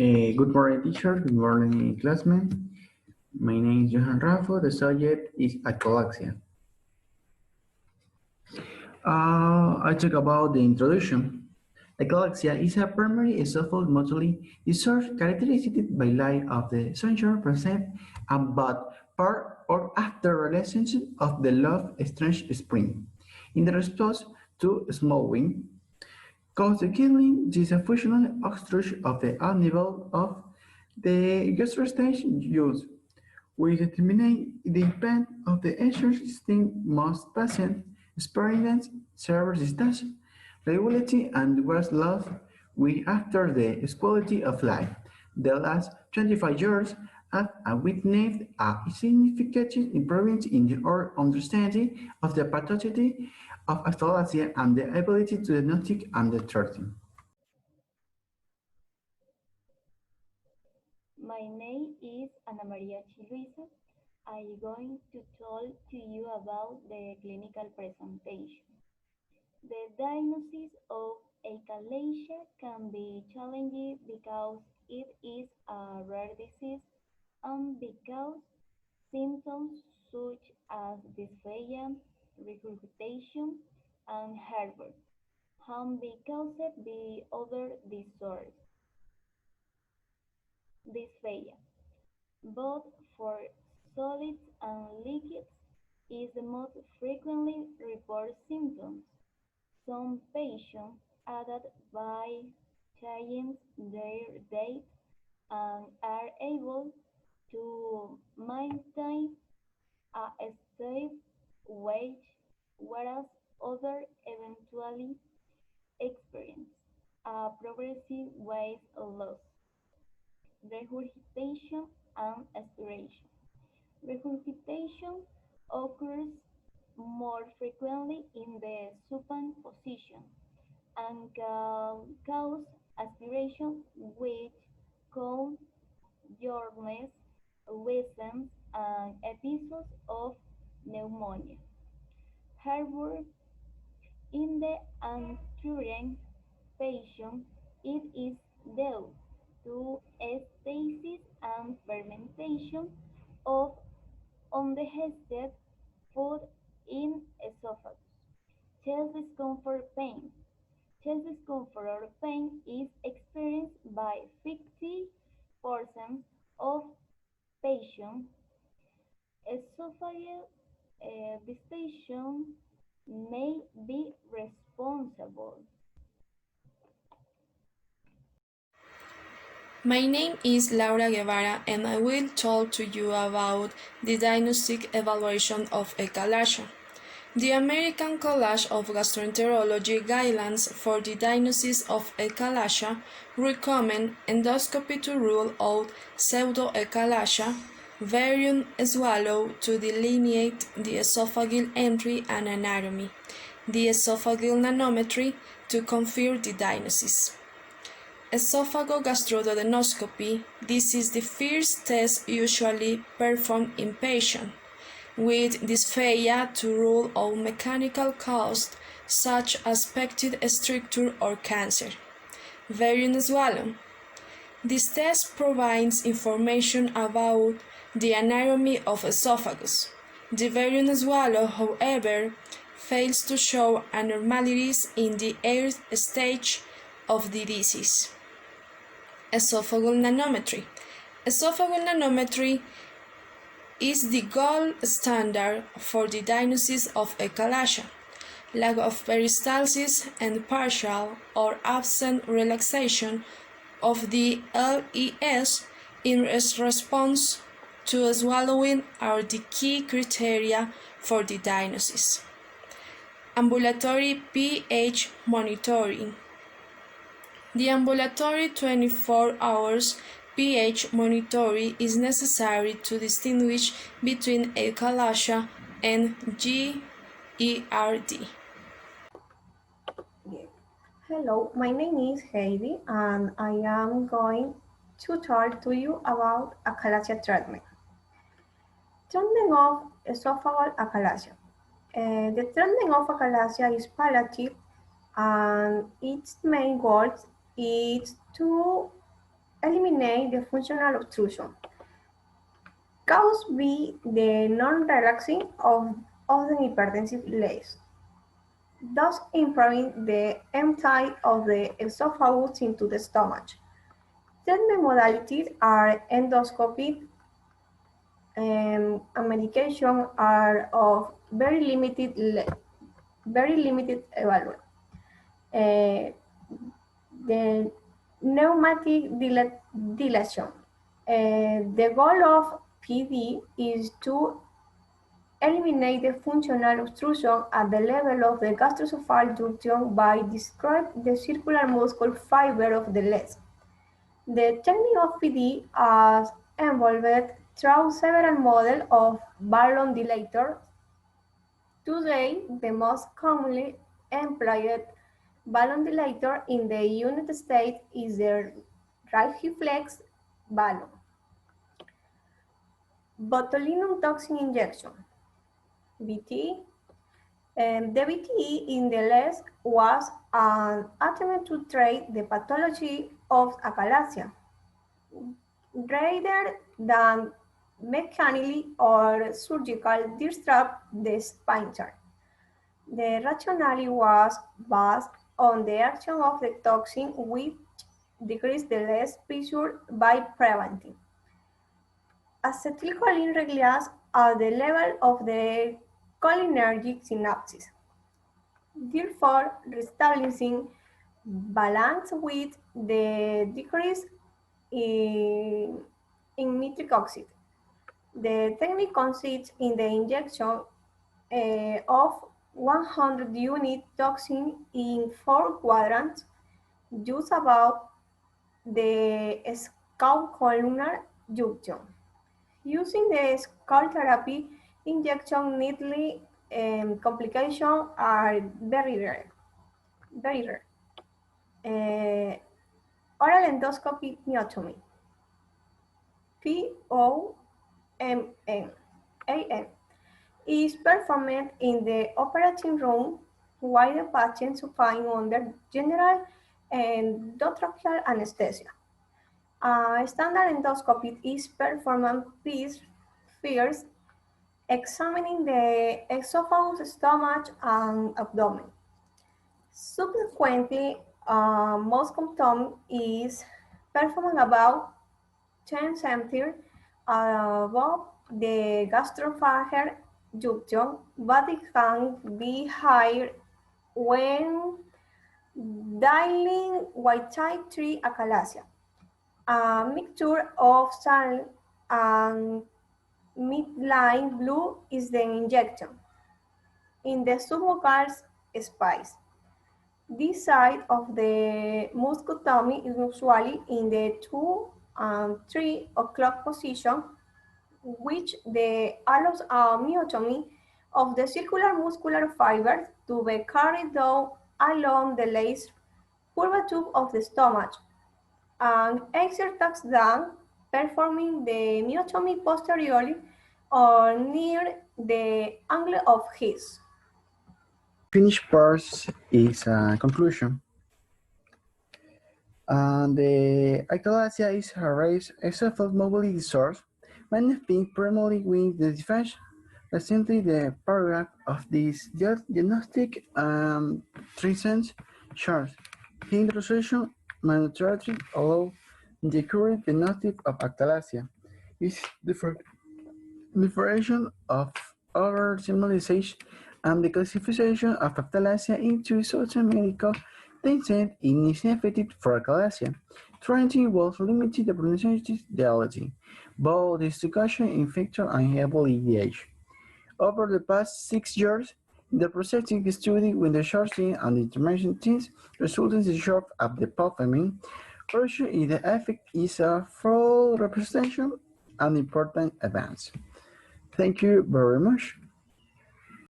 Good morning, teacher. Good morning, classmates. My name is Johan Raffo. The subject is achalaxia. I talk about the introduction. Achalaxia is a primary esophageal motility disorder characterized by lack of the sensor present about part or after relaxation of the love strange spring. In the response to swallowing, consequently, this is a functional obstruction of the level of the gastrointestinal use. We determine the impact of the exercising most patients experience severe resistance, regularity, and was lost with after the quality of life. The last 25 years have witnessed a significant improvement in our understanding of the pathology of achalaxia and the ability to diagnostic and treat. My name is Ana Maria Chiluisa. I'm going to talk to you about the clinical presentation. The diagnosis of achalasia can be challenging because it is a rare disease and because symptoms such as dysphagia, regurgitation, and heartburn can be caused by other disorders. Dysphagia, both for solids and liquids, is the most frequently reported symptom. Some patients added by changing their diet and are able to maintain a steady weight, whereas others eventually experience a progressive weight loss, regurgitation, and aspiration. Regurgitation occurs more frequently in the supine position and can cause aspiration, which cause jaundice, wheezing, and episodes of pneumonia. However, in the untreated patient, it is due to stasis and fermentation of undigested food in esophagus. Chest discomfort pain. Chest discomfort or pain is experienced by 50% of patients. Esophageal dysfunction may be responsible. My name is Laura Guevara and I will talk to you about the diagnostic evaluation of achalasia. The American College of Gastroenterology guidelines for the diagnosis of achalasia recommend endoscopy to rule out pseudoachalasia, barium swallow to delineate the esophageal entry and anatomy, the esophageal manometry to confirm the diagnosis. Esophagogastroduodenoscopy. This is the first test usually performed in patients with dysphagia to rule out mechanical causes such as peptide structure or cancer. Barium swallow. This test provides information about the anatomy of esophagus. The barium swallow, however, fails to show abnormalities in the early stage of the disease. Esophageal manometry. Esophageal manometry is the gold standard for the diagnosis of achalasia. Lack of peristalsis and partial or absent relaxation of the LES in response to swallowing are the key criteria for the diagnosis. Ambulatory pH monitoring. The ambulatory 24 hours pH monitoring is necessary to distinguish between achalasia and GERD. Hello, my name is Heidi and I am going to talk to you about achalasia treatment. Treatment of esophageal achalasia. The treatment of achalasia is palliative and its main goal is to eliminate the functional obstruction caused by the non-relaxing of the hypertensive legs, thus improving the emptying of the esophagus into the stomach. Treatment modalities are endoscopy and medication are of very limited evaluation. The pneumatic dilation. The goal of PD is to eliminate the functional obstruction at the level of the gastroesophageal junction by describing the circular muscle fiber of the legs. The technique of PD has evolved through several models of balloon dilator. Today, the most commonly employed balloon dilator in the United States is the Rigiflex balloon. Botulinum toxin injection, BT. The BT in the legs was an attempt to treat the pathology of achalasia rather than mechanically or surgical disrupt the sphincter. The rationale was based on the action of the toxin which decreased the leg pressure by preventing acetylcholine release at the level of the cholinergic synapses, therefore reestablishing balance with the decrease in nitric oxide. The technique consists in the injection of 100 unit toxin in 4 quadrants just above the scaphocolumnar junction. Using the skull therapy, injection needle complications are very rare. Oral endoscopy myotomy, POMN, is performed in the operating room while the patient suffering under general and endotracheal anesthesia. Standard endoscopy is performed first, examining the esophagus, stomach, and abdomen. Subsequently, most common is performed about 10 centimeters above the gastroesophageal junction, but it can be higher when dialing with type 3 achalasia. A mixture of salt and midline blue is the injection in the submucous space. This side of the muscotomy is usually in the 2 and 3 o'clock position, which allows a myotomy of the circular muscular fibers to be carried down along the lace curvature of the stomach and exerts down, performing the myotomy posteriorly or near the angle of His. Finished part is a conclusion. The achalasia is a rare esophageal mobility disorder, manifesting primarily with the disphagia. Recently, the paragraph of this diagnostic treatment shows the introduction monitoring allow the current diagnostic of achalasia is differentiation of over similarization and the classification of achalasia into socio-medical consent is ineffective for achalasia. Trying was limited the pronunciation etiology, both the discussion in factor and able EDH. Over the past 6 years, the prospective study with the shortening and intervention teams resulted in short of the performing version in the effect is a full representation and important advance. Thank you very much.